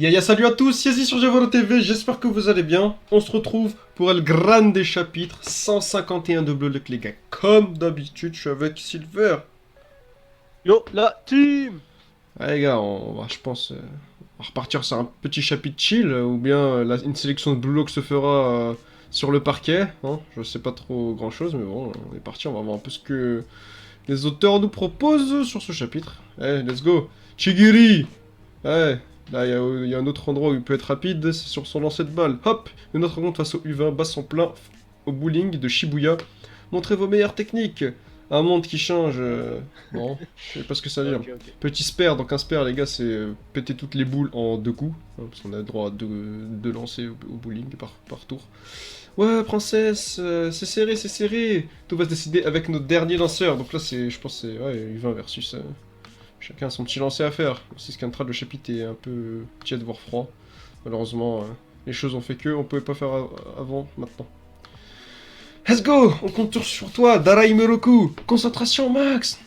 Yaya, salut à tous, Yazi sur Javoro TV, j'espère que vous allez bien. On se retrouve pour El Grande chapitre 151 de Blue Lock, les gars. Comme d'habitude, je suis avec Silver. Yo, la team! Ouais, les gars, on va, je pense, on va repartir sur un petit chapitre chill, ou bien une sélection de Blue Lock se fera sur le parquet. Hein. Je sais pas trop grand chose, mais bon, on est parti, on va voir un peu ce que les auteurs nous proposent sur ce chapitre. Allez, let's go. Chigiri! Ouais. Là, il y a un autre endroit où il peut être rapide, c'est sur son lancer de balle. Hop, une autre rencontre face au U20, bas son plein au bowling de Shibuya. Montrez vos meilleures techniques. Un monde qui change. Bon, je sais pas ce que ça veut dire. Ok. Petit spare, donc un spare, les gars, c'est péter toutes les boules en 2 coups. Hein, parce qu'on a le droit à 2 lancers au bowling par tour. Ouais, princesse, c'est serré, c'est serré. Tout va se décider avec nos derniers lanceurs. Donc là, je pense, c'est ouais, U20 versus. Chacun a son petit lancer à faire. Si Scantrad, le chapitre est un peu tiède, voire froid. Malheureusement, les choses ont fait que on pouvait pas faire avant, maintenant. Let's go! On compte sur toi, Darai Muroku! Concentration max!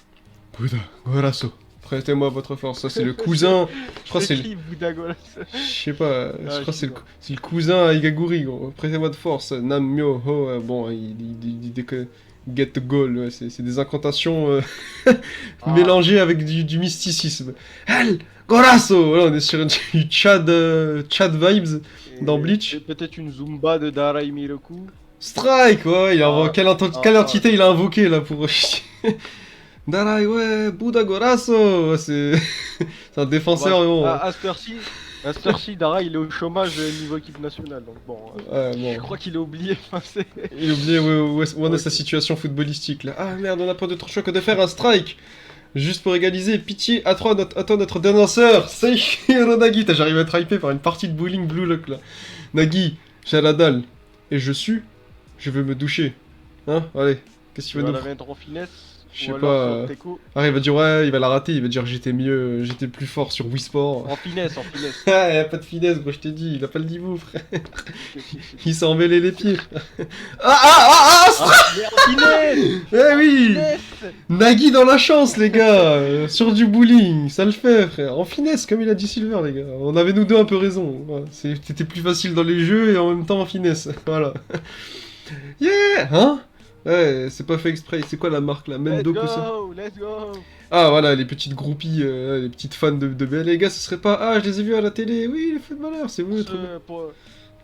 Bouddha, Goraso. Prêtez-moi votre force. Ça, c'est le cousin. Je crois que c'est le. qui, Boudagolas? Je sais pas, je crois que je sais pas. c'est le cousin à Igaguri, gros. Prêtez-moi de force. Nam Myo Ho. Bon, get the goal, ouais, c'est des incantations mélangées avec du mysticisme. El Goraso! Voilà, on est sur du Chad vibes dans Bleach. Peut-être une Zumba de Darai Miroku. Strike! Ouais, quelle entité il a invoqué là pour. Darai, ouais, Buddha Goraso! Ouais, c'est un défenseur, Ouais. bon. À cette heure-ci, Darai il est au chômage niveau équipe nationale. Donc bon, Bon. je crois qu'il a oublié. Enfin, Il a oublié où en est sa situation footballistique là. Ah merde, on n'a pas d'autre choix que de faire un strike! Juste pour égaliser, pitié, à toi notre dénonceur! Seishiro Nagi! J'arrive à être hypé par une partie de bowling Blue Lock là. Nagi, j'ai la dalle. Et je veux me doucher. Hein? Allez, qu'est-ce que tu Tu veux vas nous. la mettre en finesse. Je sais ou alors pas. sur Teco. Ah, il va dire ouais, il va la rater, il va dire j'étais mieux, j'étais plus fort sur Wii Sport. En finesse, en finesse. Ah, il a pas de finesse, gros, je t'ai dit, il a pas le niveau, frère. Il s'est emmêlé les pieds. Mais en finesse! Eh oui! Finesse! Nagui dans la chance, les gars! Sur du bowling, ça le fait, frère. En finesse, comme il a dit Silver, les gars. On avait nous deux un peu raison. Ouais, c'était plus facile dans les jeux et en même temps en finesse. Voilà. Yeah! Hein? Ouais, c'est pas fait exprès. C'est quoi la marque là? Let's Mendoku ça? go! Let's go! Ah voilà, les petites groupies, les petites fans de BL. Les gars, ce serait pas. Ah, je les ai vus à la télé. Oui, les footballeurs, c'est vous, trop bien. Pour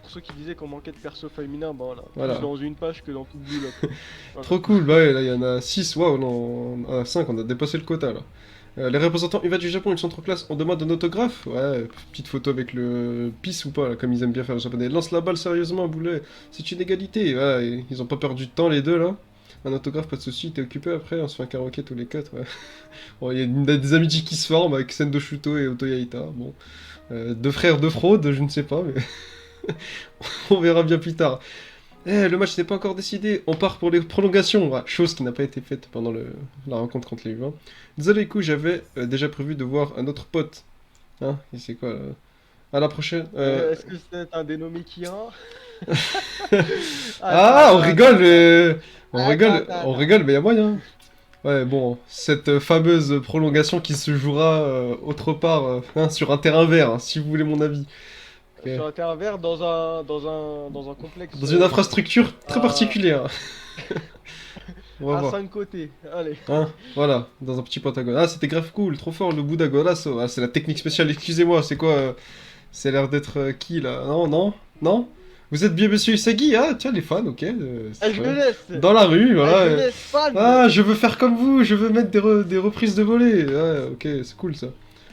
ceux qui disaient qu'on manquait de perso féminin, bah Voilà. plus dans une page que dans tout Blue Lock. Voilà. Trop cool, bah ouais, là il y en a 6, waouh, non, 5, on a dépassé le quota là. Les représentants UVA du Japon, ils sont trop classe, on demande un autographe. Ouais, petite photo avec le pisse ou pas, là, comme ils aiment bien faire les japonais. Lance la balle sérieusement, boulet, c'est une égalité. Voilà, ils ont pas perdu de temps les deux là. Un autographe, pas de soucis, t'es occupé après, on se fait un karaoké tous les 4, ouais. Bon, il y a des amitiés qui se forment avec Sendo Shuto et Otoyaita, bon. Deux frères de fraude, je ne sais pas, mais on verra bien plus tard. Le match n'est pas encore décidé, on part pour les prolongations, ouais, chose qui n'a pas été faite pendant la rencontre contre les U20. Désolé, écoute, j'avais déjà prévu de voir un autre pote. Hein, et c'est quoi là? À la prochaine. Est-ce que c'est un dénommé Kira? Ah, on rigole, mais... On rigole, Attends. on rigole, mais y a moyen. Ouais, bon, cette fameuse prolongation qui se jouera autre part, hein, sur un terrain vert, hein, si vous voulez mon avis. Ok. Sur un terrain vert dans un complexe. Dans une infrastructure très à- particulière. On va À voir. 5 côtés. Allez. Hein, voilà, dans un petit pentagone. Ah, c'était grave cool, trop fort le Buddha Golasso. Ah, c'est la technique spéciale, excusez-moi, c'est quoi c'est l'air d'être qui là? Non? Vous êtes bien monsieur Usagi? Ah, tiens, les fans, ok. C'est Je vrai. me laisse. Dans la rue, voilà. Je me laisse fan. Ah, je veux faire comme vous, je veux mettre des reprises de volée. Ouais, ok, c'est cool ça.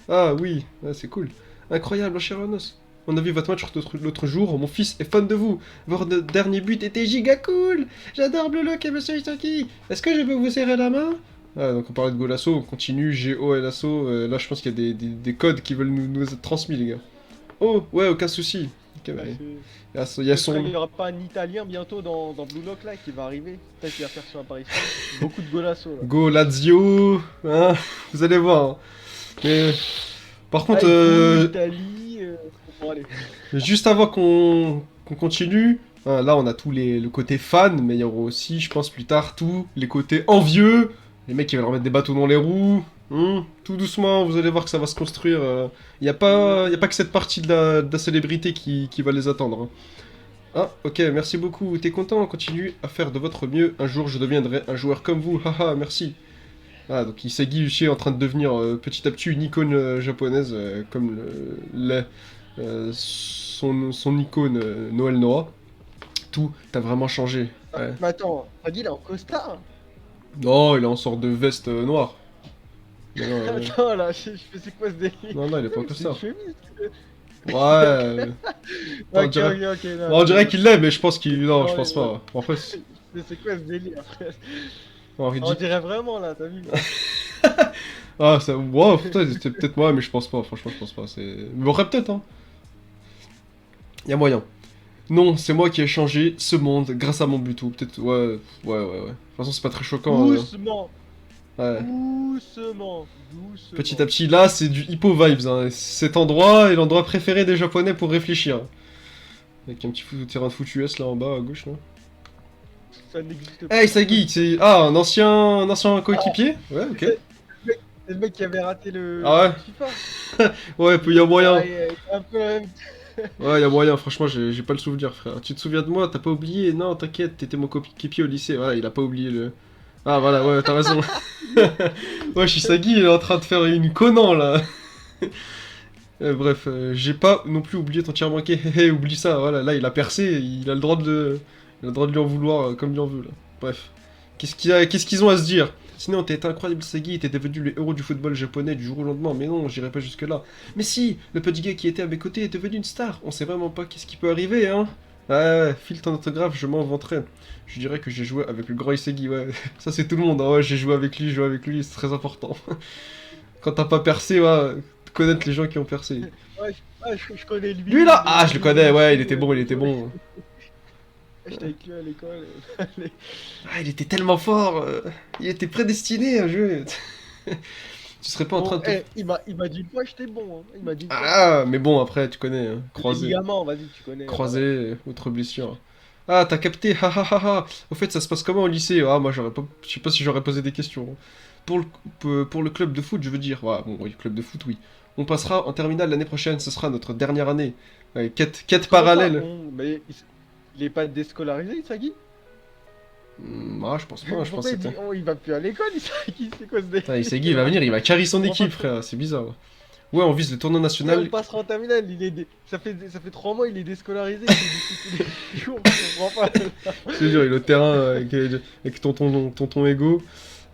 Ah oui, ouais, c'est cool. Incroyable, Chironos. On a vu votre match l'autre jour, mon fils est fan de vous. Votre dernier but était giga cool. J'adore Blue Lock et Monsieur Isaki. Est-ce que je peux vous serrer la main? Ah, donc on parlait de Golasso, on continue, G-O-L-A-S-O. Là, je pense qu'il y a des codes qui veulent nous être transmis, les gars. Oh, ouais, aucun souci. Ok, bah, il y a son... Il n'y aura pas un italien bientôt dans Blue Lock là qui va arriver. Peut-être qu'il va faire son apparition. Beaucoup de golasso là. Go Lazio, hein, vous allez voir. Hein. Mais par contre, Italie. Bon, allez. juste avant qu'on continue, hein, là on a le côté fan, mais il y aura aussi, je pense plus tard, tous les côtés envieux, les mecs qui veulent remettre des bâtons dans les roues, Tout doucement, vous allez voir que ça va se construire. Y a pas que cette partie de la célébrité qui va les attendre, hein. Ah, ok, merci beaucoup. T'es content? Continue à faire de votre mieux. Un jour, je deviendrai un joueur comme vous. Haha, merci. Ah, donc Isagi Uchi est en train de devenir petit à petit une icône japonaise, comme l'est son icône Noël Noah. Tout, t'as vraiment changé. Ah, Ouais. mais attends, Faggy, il est en costard. Non, il est en sorte de veste noire. Mais non, Attends, là, je fais c'est quoi ce délire? non, il est pas comme C'est ça. une chemise. Ouais. On Ok, dirait, ok, non, on dirait non, qu'il l'est, mais je pense qu'il. Non, non, je pense pas. Bon, après, mais c'est quoi ce délire, frère? on On dirait vraiment là, t'as vu? Ah, ça. Wow, putain, c'était peut-être moi, mais je pense pas. Franchement, je pense pas. Mais bon, après, peut-être, hein. Y a moyen. Non, c'est moi qui ai changé ce monde grâce à mon buto. Peut-être, ouais. De toute façon, c'est pas très choquant. Doucement, Ouais. doucement, doucement. Petit à petit, là, c'est du hippo vibes, hein. Cet endroit est l'endroit préféré des Japonais pour réfléchir. Avec un petit terrain de foot US là en bas à gauche, là. Ça n'existe pas. Hey, Isagi, c'est. Ah, un ancien coéquipier? Ouais, ok. C'est le mec qui avait raté Ah ouais? le FIFA. Ouais, y a moyen. Ouais, il est un peu la même. Ouais, y a moyen, franchement, j'ai pas le souvenir, frère. Tu te souviens de moi? T'as pas oublié? Non, t'inquiète, t'étais mon coéquipier au lycée. Voilà, il a pas oublié le. Ah, voilà, ouais, t'as raison. Ouais, Shisagi, il est en train de faire une Conan, là. Bref, j'ai pas non plus oublié ton tir manqué. Hé, hé, oublie ça, voilà, là, il a percé, il a le droit il a le droit de lui en vouloir comme il en veut, là. Bref. Qu'est-ce qu'ils ont à se dire? Sinon, t'es incroyable, Sagi, t'es devenu le héros du football japonais du jour au lendemain. Mais non, j'irai pas jusque-là. Mais si, le petit gars qui était à mes côtés est devenu une star. On sait vraiment pas qu'est-ce qui peut arriver, hein. Ouais, file ton autographe, je m'en vanterai. Je dirais que j'ai joué avec le grand Isegi, ouais. Ça, c'est tout le monde, hein. Ouais, j'ai joué avec lui, c'est très important. Quand t'as pas percé, ouais, connaître les gens qui ont percé. Ouais, je connais lui. Lui là? Ah, je le connais, ouais, il était bon, il était bon. J'étais avec lui à l'école. Ah, il était tellement fort, il était prédestiné à jouer. Tu serais pas en train de te... Il m'a dit une fois j'étais bon. Hein. Il m'a dit une fois. Ah, mais bon, après, tu connais, hein, Les croisé, ligaments, vas-y, tu connais. croisé, Voilà. autre blessure. Ah, t'as capté, ha ha ha ha. Au fait, ça se passe comment au lycée? Ah, moi, j'aurais pas... Je sais pas si j'aurais posé des questions. Pour pour le club de foot, je veux dire. Ouais, bon, oui, club de foot, oui. On passera en terminale l'année prochaine, ce sera notre dernière année. Quête Comment ça, parallèle. mais il est pas déscolarisé, Isagi? Ah, je pense pas, je pense Pourquoi que il dit c'était... oh, il va plus à l'école, Isagi? C'est quoi ce délire? Putain, Isagi, il va venir, il va carry son équipe, frère, c'est bizarre. Ouais, on vise le tournoi Et national. on passera en terminale, ça fait 3 mois, il est déscolarisé, il fait des foot tous les jours, je comprends pas. Je te jure, il est au terrain avec tonton Ego.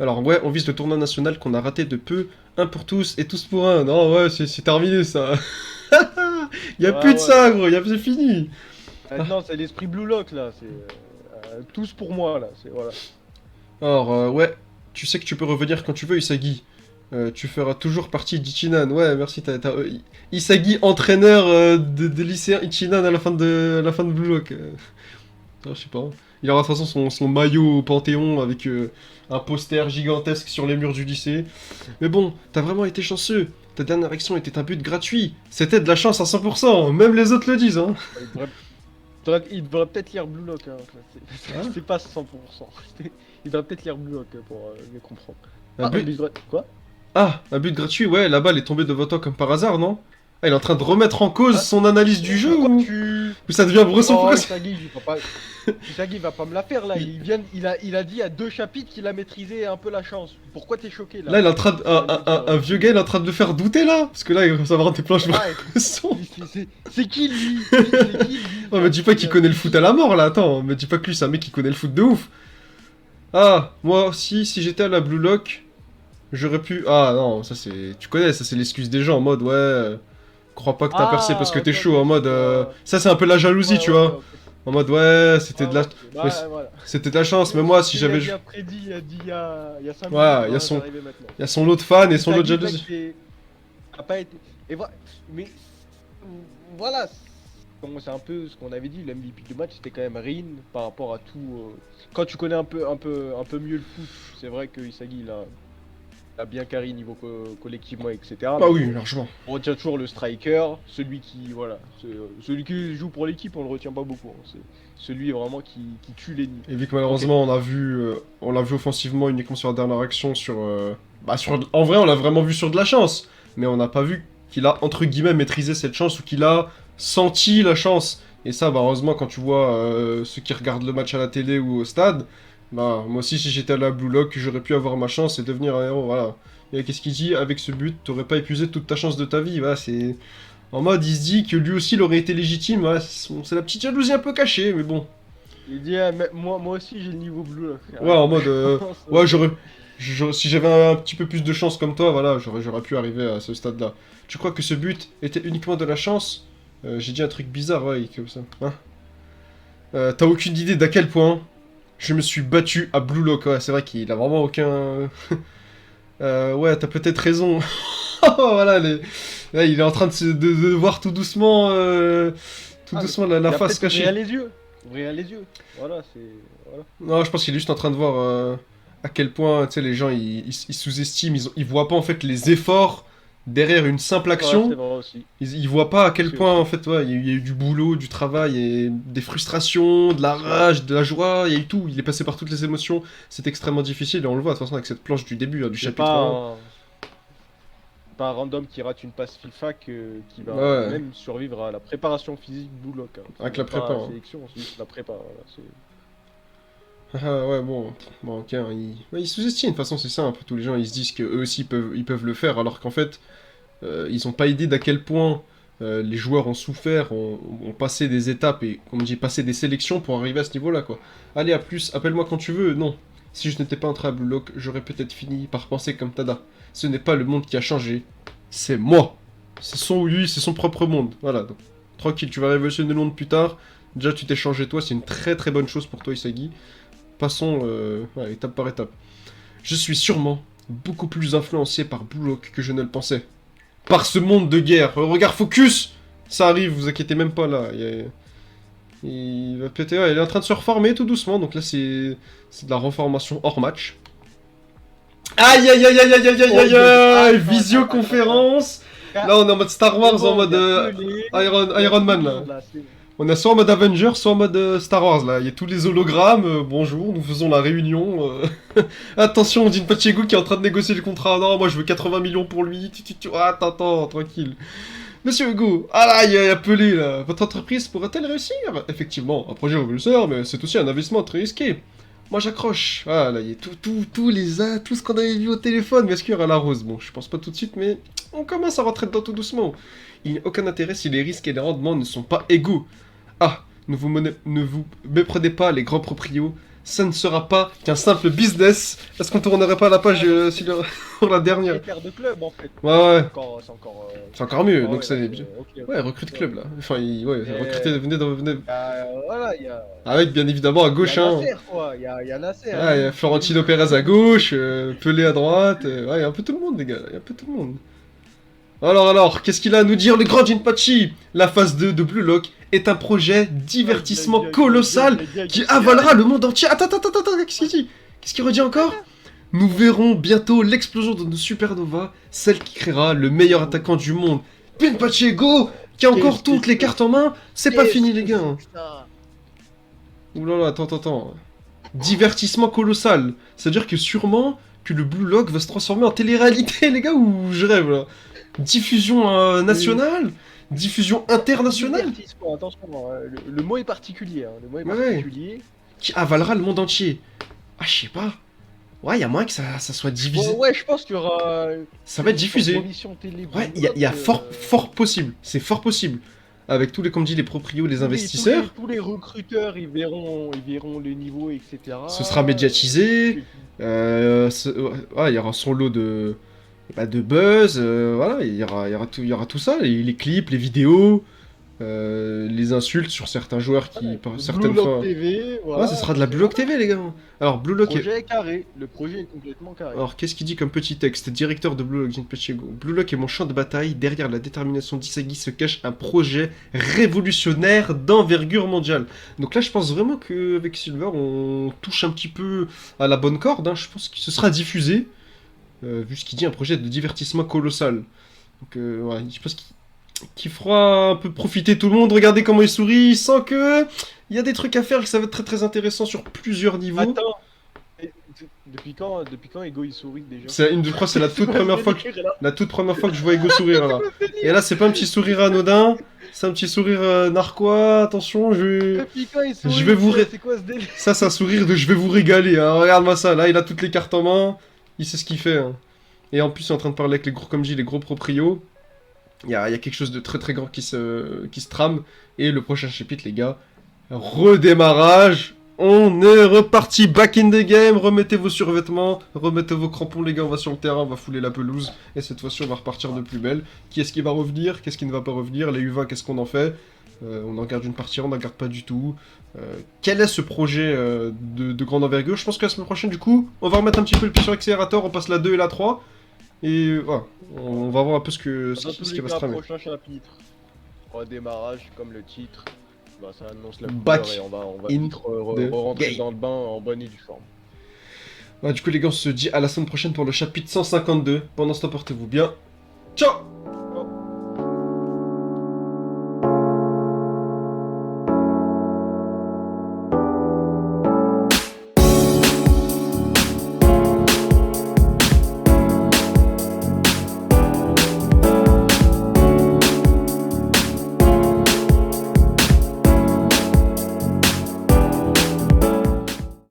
Alors, ouais, on vise le tournoi national qu'on a raté de peu. Un pour tous et tous pour un. Non, ouais, c'est terminé ça. Y a Ouais, plus de ouais. ça, gros, c'est fini. Non, c'est l'esprit Blue Lock là, c'est tous pour moi là, c'est voilà. Alors, ouais, tu sais que tu peux revenir quand tu veux, Isagi. Tu feras toujours partie d'Ichinan. Ouais, merci, Isagi, entraîneur de lycéen Ichinan à la fin de Blue Lock. Ah, je sais pas. Il aura de toute façon son maillot au Panthéon avec un poster gigantesque sur les murs du lycée. Mais bon, t'as vraiment été chanceux. Ta dernière action était un but gratuit. C'était de la chance à 100%. Même les autres le disent, hein. Il devrait peut-être lire Blue Lock, hein. Ah. C'est pas 100%. Il devrait peut-être lire Blue Lock pour mieux comprendre. Un but... mais quoi? Ah, un but gratuit, ouais, la balle est tombée devant toi comme par hasard, non? Ah, il est en train de remettre en cause Ah. son analyse du jeu Pourquoi ou... tu... ou ça devient Bresson Oh, Focus? Isagi va pas me la faire là, il a dit à 2 chapitres qu'il a maîtrisé un peu la chance. Pourquoi t'es choqué là? Là, il est en train de... un vieux gars, il est en train de le faire douter, là. Parce que là, il va savoir des planches Ouais, Bresson. c'est qui lui? C'est qui lui? Oh, me dis pas qu'il connaît le foot à la mort, là, attends. Me dis pas que lui, c'est un mec qui connaît le foot de ouf. Ah, moi aussi, si j'étais à la Blue Lock, j'aurais pu... Ah, non, ça c'est... Tu connais, ça c'est l'excuse des gens, en mode, ouais... crois pas que t'as percé parce que t'es ok, chaud, en mode... ouais. Ça, c'est un peu la jalousie, tu vois. En mode, ouais, c'était de la... Bah, mais voilà. c'était de la chance, mais moi, si j'avais... Il a prédit, il a dit il y a 5 minutes. Ouais, il y a son... Il y a son lot de fans et son lot de jalousie. A pas été... Et voilà, mais... Voilà, c'est un peu ce qu'on avait dit, le MVP du match c'était quand même Rin par rapport à tout... Quand tu connais un peu mieux le foot, c'est vrai que Isagi a bien carré niveau collectivement, etc. Ah Mais oui, largement. on retient toujours le striker, celui qui, voilà, celui qui joue pour l'équipe, on le retient pas beaucoup, hein. C'est celui vraiment qui tue l'ennemi. Et vu que Ok. malheureusement on l'a vu offensivement uniquement sur la dernière action en vrai on l'a vraiment vu sur de la chance, mais on n'a pas vu qu'il a entre guillemets maîtrisé cette chance ou qu'il a senti la chance. Et ça, bah, heureusement quand tu vois ceux qui regardent le match à la télé ou au stade, bah moi aussi si j'étais à la Blue Lock j'aurais pu avoir ma chance et devenir un héros, voilà. Et qu'est-ce qu'il dit? Avec ce but, t'aurais pas épuisé toute ta chance de ta vie, voilà, c'est... En mode, il se dit que lui aussi il aurait été légitime, voilà, c'est la petite jalousie un peu cachée, mais bon. Il dit, ah, mais moi aussi j'ai le niveau bleu là, frère. Ouais, en mode, Ça, ouais, si j'avais un petit peu plus de chance comme toi, voilà, j'aurais pu arriver à ce stade-là. Tu crois que ce but était uniquement de la chance? J'ai dit un truc bizarre, ouais, comme ça. Hein. T'as aucune idée d'à quel point je me suis battu à Blue Lock, ouais, c'est vrai qu'il a vraiment aucun... ouais, t'as peut-être raison. Voilà, là, il est en train de voir tout doucement, la il a face peut-être ouvrir cachée. les yeux. Ouvrir les yeux. Voilà, c'est. Voilà. Non, je pense qu'il est juste en train de voir à quel point, tu sais, les gens, ils sous-estiment, ils voient pas, en fait, les efforts derrière une simple Ouais, c'est action. vrai aussi. Ils voient pas à quel Aussi, point, en aussi. fait, ouais, il y a eu du boulot, du travail, et des frustrations, de la rage, de la joie, il y a eu tout. Il est passé par toutes les émotions. C'est extrêmement difficile, et on le voit, de toute façon, avec cette planche du début, hein, du C'est chapitre 1. pas un random qui rate une passe FIFA qui va Ouais, même survivre à la préparation physique Blue Lock, hein. C'est avec la même pas prépa. la Hein. sélection, c'est juste la prépa. Voilà, Ah ouais, bon ok, hein, ouais, ils sous-estiment, de toute façon c'est ça, un peu tous les gens ils se disent qu'eux aussi ils peuvent le faire, alors qu'en fait, ils ont pas idée d'à quel point les joueurs ont souffert, ont passé des étapes et, comme on dit, passé des sélections pour arriver à ce niveau-là, quoi. Allez, à plus, appelle-moi quand tu veux, non. Si je n'étais pas entré à Blue Lock, j'aurais peut-être fini par penser comme Tada. Ce n'est pas le monde qui a changé, c'est moi. C'est son propre monde, voilà, donc tranquille, tu vas révolutionner le monde plus tard. Déjà tu t'es changé toi, c'est une très très bonne chose pour toi Isagi. Passons ouais, étape par étape. Je suis sûrement beaucoup plus influencé par Blue Lock que je ne le pensais. Par ce monde de guerre. Regarde, focus. Ça arrive, vous inquiétez même pas là. Il va péter. Ouais, il est en train de se reformer tout doucement. Donc là, c'est de la reformation hors match. Aïe aïe aïe aïe aïe aïe aïe aïe aïe. Visioconférence. Là, on est en mode Star Wars, en mode Iron Man là. On est soit en mode Avengers, soit en mode Star Wars, là. Il y a tous les hologrammes. Bonjour, nous faisons la réunion. Attention, Jinpachigo qui est en train de négocier le contrat. Non, moi je veux 80 millions pour lui. Ah, attends, tranquille. Monsieur Hugo, ah là, il est appelé, là. Votre entreprise pourrait-elle réussir? Effectivement, un projet révolutionnaire, mais c'est aussi un investissement très risqué. Moi j'accroche. Ah là, il y a tout ce qu'on avait vu au téléphone. Mais est-ce qu'il y aura la rose? Bon, je pense pas tout de suite, mais on commence à rentrer dedans tout doucement. Il n'y a aucun intérêt si les risques et les rendements ne sont pas égaux. Ah, ne vous méprenez pas, les grands proprios. Ça ne sera pas qu'un simple business. Est-ce qu'on tournerait pas la page pour la dernière? Propriétaire de club en fait. Ouais, ouais. C'est encore. C'est encore mieux. Ah Donc ouais, là, c'est... ok. Ouais, recrute club, là. Enfin, ouais, Et recrutez, venez. voilà, il y a. Avec, bien évidemment, à Il y gauche, a hein. Nasser, quoi. Il y a Nasser. Ah, il y a Florentino Pérez à gauche, Pelé à droite. Ouais, il y a un peu tout le monde, les gars. Il y a un peu tout le monde. Alors, qu'est-ce qu'il a à nous dire, le grand Jinpachi? La phase 2 de Blue Lock est un projet divertissement colossal qui avalera le monde entier. Attends, qu'est-ce qu'il dit? Qu'est-ce qu'il redit encore? Nous verrons bientôt l'explosion de nos supernovas, celle qui créera le meilleur attaquant du monde. Jinpachi Go, qui a encore toutes les cartes en main, c'est pas fini, les gars. Oulala, attends. Divertissement colossal. C'est-à-dire que sûrement que le Blue Lock va se transformer en télé-réalité, les gars, ou je rêve, là. Diffusion nationale, diffusion internationale, Divertissement, attention, hein, le mot est particulier. Hein, le mot est Ouais. particulier. qui avalera le monde entier. Ah, je sais pas. Ouais, y a moyen que ça soit divisé. Bon, ouais, je pense qu'il y aura. Ça va être diffusé. Émission télé, Ouais, il y a fort possible. C'est fort possible. Avec tous les, comme dit, les proprios, les investisseurs, Tous les recruteurs, ils verront le niveau, etc. ce sera médiatisé. Ouais, il y aura son lot de buzz. Voilà, il y aura tout ça. Les clips, les vidéos, les insultes sur certains joueurs qui, par certaines Blue Lock fois. TV, voilà. Ouais, ce sera de la Blue Lock TV, les gars. Alors, Blue Le Lock. projet est carré. Le projet est complètement carré. Alors, qu'est-ce qu'il dit comme petit texte? Directeur de Blue Lock, Jinpachigo. Blue Lock est mon champ de bataille. Derrière la détermination d'Isagi se cache un projet révolutionnaire d'envergure mondiale. Donc là, je pense vraiment qu'avec Silver, on touche un petit peu à la bonne corde. Hein. Je pense que ce sera diffusé. vu ce qu'il dit, un projet de divertissement colossal. Donc, ouais, je pense qu'il fera un peu profiter tout le monde. Regardez comment il sourit, il sent que il y a des trucs à faire, que ça va être très très intéressant sur plusieurs niveaux. Attends, depuis quand Ego il sourit déjà? Je crois que c'est la toute quoi ce première fois que, délire, là la toute première fois que je vois Ego sourire là. C'est quoi ce délire? Et là, c'est pas un petit sourire anodin, c'est un petit sourire narquois. Attention, Depuis quand il je sourit, vais vous frère? ré- C'est quoi ce délire? ça, c'est un sourire de je vais vous régaler. Hein. Regarde-moi ça. Là, il a toutes les cartes en main. Il sait ce qu'il fait. Hein. Et en plus, il est en train de parler avec les gros, comme je dis, les gros proprios. Il y a quelque chose de très très grand qui se trame. Et le prochain chapitre, les gars, redémarrage. On est reparti, back in the game. Remettez vos survêtements, remettez vos crampons, les gars. On va sur le terrain, on va fouler la pelouse. Et cette fois-ci, on va repartir de plus belle. Qui est-ce qui va revenir? Qu'est-ce qui ne va pas revenir? Les UVA, qu'est-ce qu'on en fait? On en garde une partie, on n'en garde pas du tout. Quel est ce projet de grande envergure? Je pense que la semaine prochaine, du coup, on va remettre un petit peu le pied sur l'accélérateur. On passe la 2 et la 3. Et voilà, on va voir un peu ce Dans tous qui les va se cas, tramer. prochain chapitre. Redémarrage, comme le titre. Bah, ça annonce la Back couleur et on va in vite the rentrer game. dans le bain en bonne et due forme. Ouais, du coup, les gars, on se dit à la semaine prochaine pour le chapitre 152. Pendant ce temps, portez-vous bien. Ciao!